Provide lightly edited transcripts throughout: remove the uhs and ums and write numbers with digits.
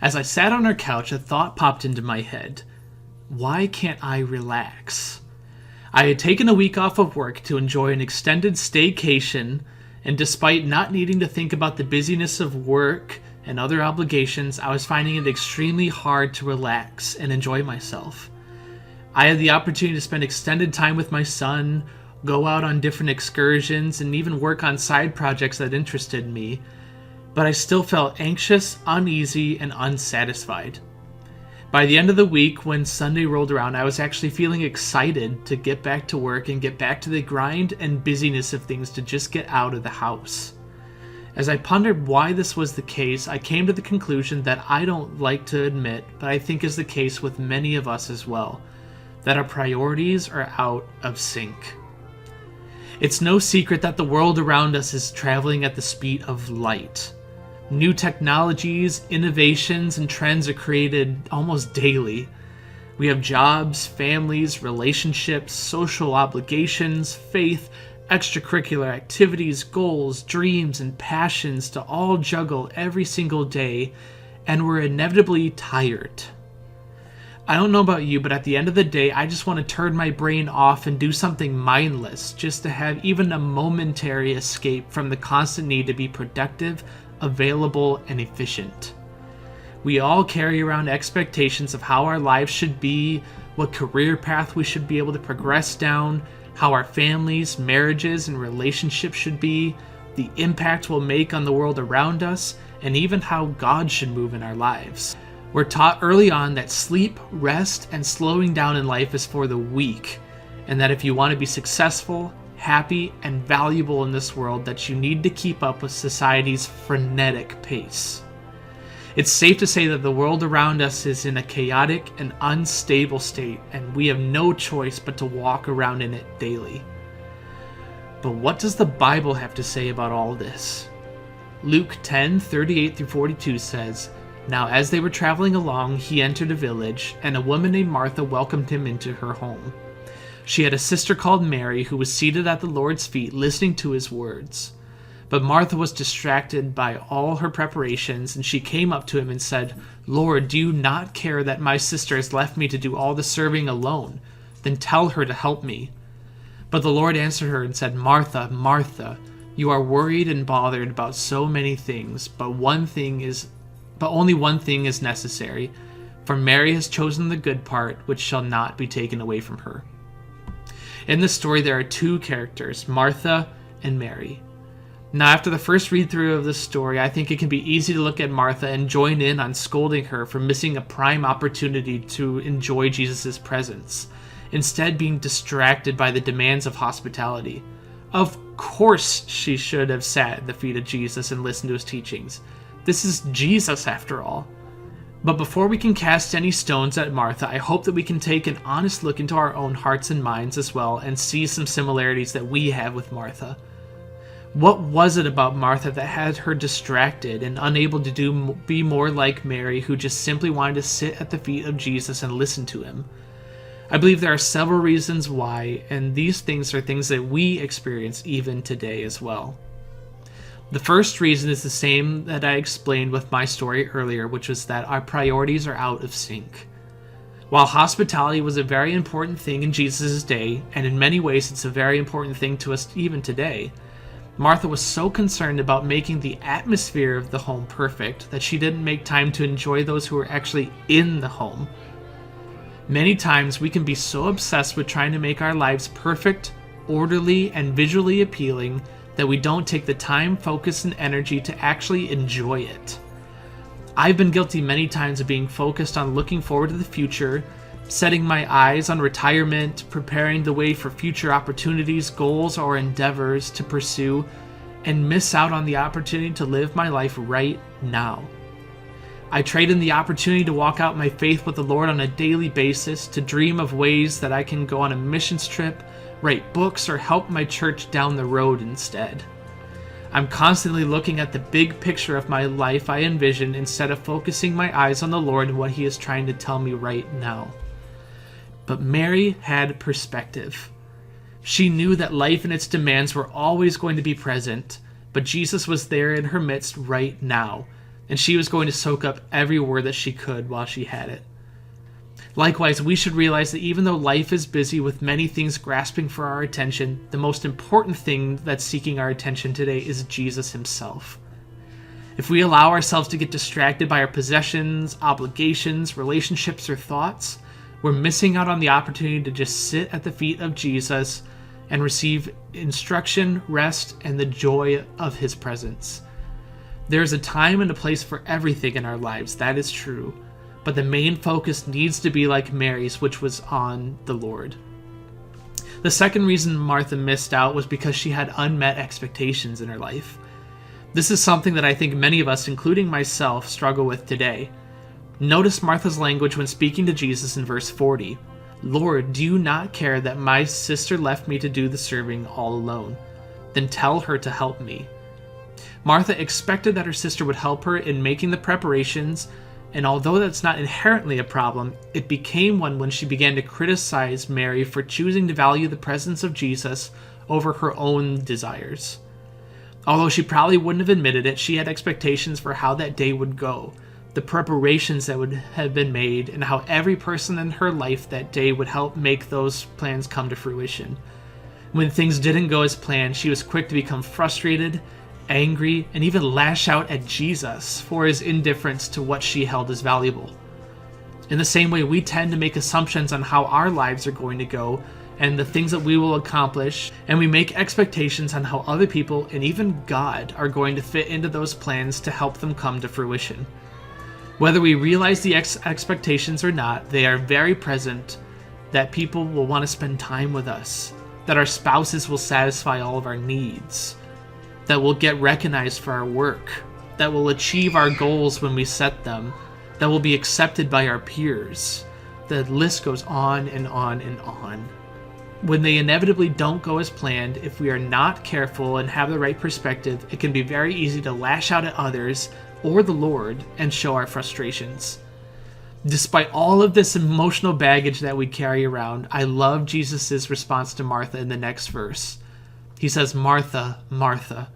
As I sat on her couch, a thought popped into my head. Why can't I relax? I had taken a week off of work to enjoy an extended staycation, and despite not needing to think about the busyness of work and other obligations, I was finding it extremely hard to relax and enjoy myself. I had the opportunity to spend extended time with my son, go out on different excursions, and even work on side projects that interested me, but I still felt anxious, uneasy, and unsatisfied. By the end of the week, when Sunday rolled around, I was actually feeling excited to get back to work and get back to the grind and busyness of things to just get out of the house. As I pondered why this was the case, I came to the conclusion that I don't like to admit, but I think is the case with many of us as well, that our priorities are out of sync. It's no secret that the world around us is traveling at the speed of light. New technologies, innovations, and trends are created almost daily. We have jobs, families, relationships, social obligations, faith, extracurricular activities, goals, dreams, and passions to all juggle every single day, and we're inevitably tired. I don't know about you, but at the end of the day, I just want to turn my brain off and do something mindless, just to have even a momentary escape from the constant need to be productive, available, and efficient. We all carry around expectations of how our lives should be, what career path we should be able to progress down, how our families, marriages, and relationships should be, the impact we'll make on the world around us, and even how God should move in our lives. We're taught early on that sleep, rest, and slowing down in life is for the weak, and that if you want to be successful, happy, and valuable in this world, that you need to keep up with society's frenetic pace. It's safe to say that the world around us is in a chaotic and unstable state, and we have no choice but to walk around in it daily. But what does the Bible have to say about all this? Luke 10:38-42 says, "Now as they were traveling along, he entered a village, and a woman named Martha welcomed him into her home. She had a sister called Mary who was seated at the Lord's feet listening to his words. But Martha was distracted by all her preparations, and she came up to him and said, 'Lord, do you not care that my sister has left me to do all the serving alone? Then tell her to help me.' But the Lord answered her and said, 'Martha, Martha, you are worried and bothered about so many things, but only one thing is necessary. For Mary has chosen the good part, which shall not be taken away from her.'" In this story, there are two characters, Martha and Mary. Now, after the first read-through of this story, I think it can be easy to look at Martha and join in on scolding her for missing a prime opportunity to enjoy Jesus' presence, instead being distracted by the demands of hospitality. Of course she should have sat at the feet of Jesus and listened to his teachings. This is Jesus, after all. But before we can cast any stones at Martha, I hope that we can take an honest look into our own hearts and minds as well and see some similarities that we have with Martha. What was it about Martha that had her distracted and unable to be more like Mary, who just simply wanted to sit at the feet of Jesus and listen to him? I believe there are several reasons why, and these things are things that we experience even today as well. The first reason is the same that I explained with my story earlier, which was that our priorities are out of sync. While hospitality was a very important thing in Jesus' day, and in many ways it's a very important thing to us even today, Martha was so concerned about making the atmosphere of the home perfect that she didn't make time to enjoy those who were actually in the home. Many times we can be so obsessed with trying to make our lives perfect, orderly, and visually appealing that we don't take the time, focus, and energy to actually enjoy it. I've been guilty many times of being focused on looking forward to the future, setting my eyes on retirement, preparing the way for future opportunities, goals, or endeavors to pursue, and miss out on the opportunity to live my life right now. I trade in the opportunity to walk out my faith with the Lord on a daily basis, to dream of ways that I can go on a missions trip, write books, or help my church down the road instead. I'm constantly looking at the big picture of my life I envision instead of focusing my eyes on the Lord and what he is trying to tell me right now. But Mary had perspective. She knew that life and its demands were always going to be present, but Jesus was there in her midst right now, and she was going to soak up every word that she could while she had it. Likewise, we should realize that even though life is busy with many things grasping for our attention, the most important thing that's seeking our attention today is Jesus himself. If we allow ourselves to get distracted by our possessions, obligations, relationships, or thoughts, we're missing out on the opportunity to just sit at the feet of Jesus and receive instruction, rest, and the joy of his presence. There's a time and a place for everything in our lives, that is true, but the main focus needs to be like Mary's, which was on the Lord. The second reason Martha missed out was because she had unmet expectations in her life. This is something that I think many of us, including myself, struggle with today. Notice Martha's language when speaking to Jesus in verse 40. "Lord, do you not care that my sister left me to do the serving all alone? Then tell her to help me." Martha expected that her sister would help her in making the preparations, and although that's not inherently a problem, it became one when she began to criticize Mary for choosing to value the presence of Jesus over her own desires. Although she probably wouldn't have admitted it, she had expectations for how that day would go, the preparations that would have been made, and how every person in her life that day would help make those plans come to fruition. When things didn't go as planned, she was quick to become frustrated, angry, and even lash out at Jesus for his indifference to what she held as valuable. In the same way, we tend to make assumptions on how our lives are going to go and the things that we will accomplish, and we make expectations on how other people and even God are going to fit into those plans to help them come to fruition. Whether we realize the expectations or not, they are very present, that people will want to spend time with us, that our spouses will satisfy all of our needs, that we'll get recognized for our work, that we'll achieve our goals when we set them, that will be accepted by our peers. The list goes on and on and on. When they inevitably don't go as planned, if we are not careful and have the right perspective, it can be very easy to lash out at others or the Lord and show our frustrations. Despite all of this emotional baggage that we carry around, I love Jesus' response to Martha in the next verse. He says, "Martha, Martha,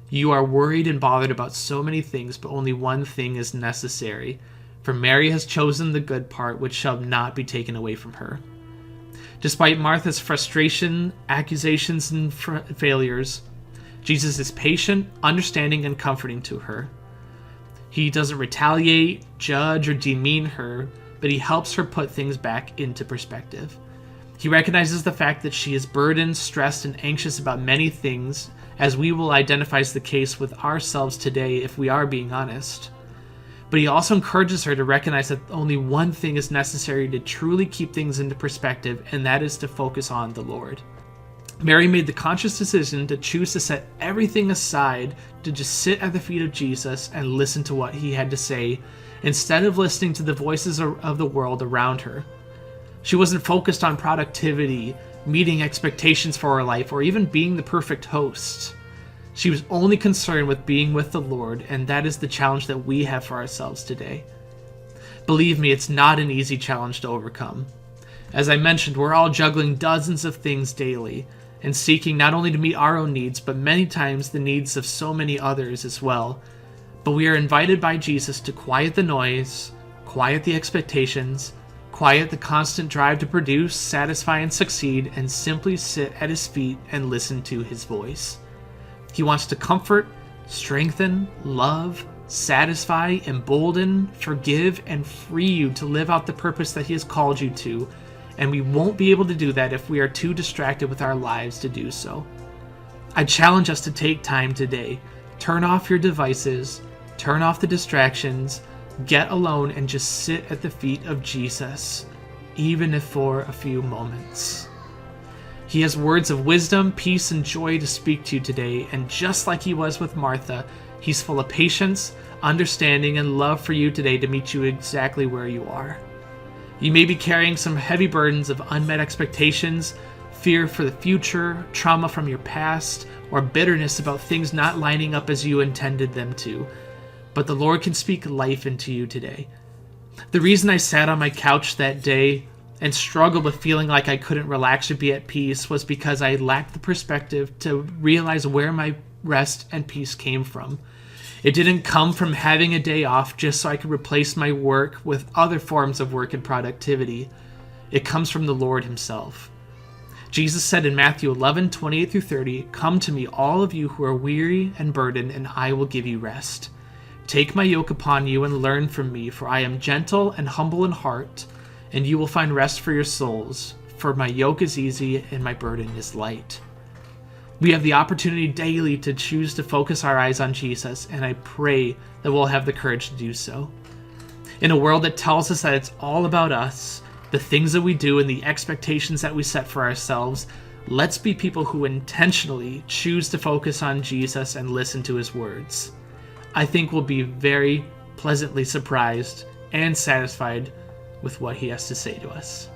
you are worried and bothered about so many things, but only one thing is necessary. For Mary has chosen the good part, which shall not be taken away from her." Despite Martha's frustration, accusations, and failures, Jesus is patient, understanding, and comforting to her. He doesn't retaliate, judge, or demean her, but he helps her put things back into perspective. He recognizes the fact that she is burdened, stressed, and anxious about many things, as we will identify as the case with ourselves today if we are being honest. But he also encourages her to recognize that only one thing is necessary to truly keep things into perspective, and that is to focus on the Lord. Mary made the conscious decision to choose to set everything aside to just sit at the feet of Jesus and listen to what he had to say, instead of listening to the voices of the world around her. She wasn't focused on productivity, meeting expectations for her life, or even being the perfect host. She was only concerned with being with the Lord, and that is the challenge that we have for ourselves today. Believe me, it's not an easy challenge to overcome. As I mentioned, we're all juggling dozens of things daily, and seeking not only to meet our own needs, but many times the needs of so many others as well. But we are invited by Jesus to quiet the noise, quiet the expectations, quiet the constant drive to produce, satisfy, and succeed, and simply sit at his feet and listen to his voice. He wants to comfort, strengthen, love, satisfy, embolden, forgive, and free you to live out the purpose that he has called you to, and we won't be able to do that if we are too distracted with our lives to do so. I challenge us to take time today. Turn off your devices, turn off the distractions, get alone, and just sit at the feet of Jesus, even if for a few moments. He has words of wisdom, peace, and joy to speak to you today, and just like he was with Martha, he's full of patience, understanding, and love for you today to meet you exactly where you are. You may be carrying some heavy burdens of unmet expectations, fear for the future, trauma from your past, or bitterness about things not lining up as you intended them to. But the Lord can speak life into you today. The reason I sat on my couch that day and struggled with feeling like I couldn't relax or be at peace was because I lacked the perspective to realize where my rest and peace came from. It didn't come from having a day off just so I could replace my work with other forms of work and productivity. It comes from the Lord himself. Jesus said in Matthew 11:28-30, "Come to me, all of you who are weary and burdened, and I will give you rest. Take my yoke upon you and learn from me, for I am gentle and humble in heart, and you will find rest for your souls. For my yoke is easy and my burden is light." We have the opportunity daily to choose to focus our eyes on Jesus, and I pray that we'll have the courage to do so. In a world that tells us that it's all about us, the things that we do and the expectations that we set for ourselves, let's be people who intentionally choose to focus on Jesus and listen to his words. I think we'll be very pleasantly surprised and satisfied with what he has to say to us.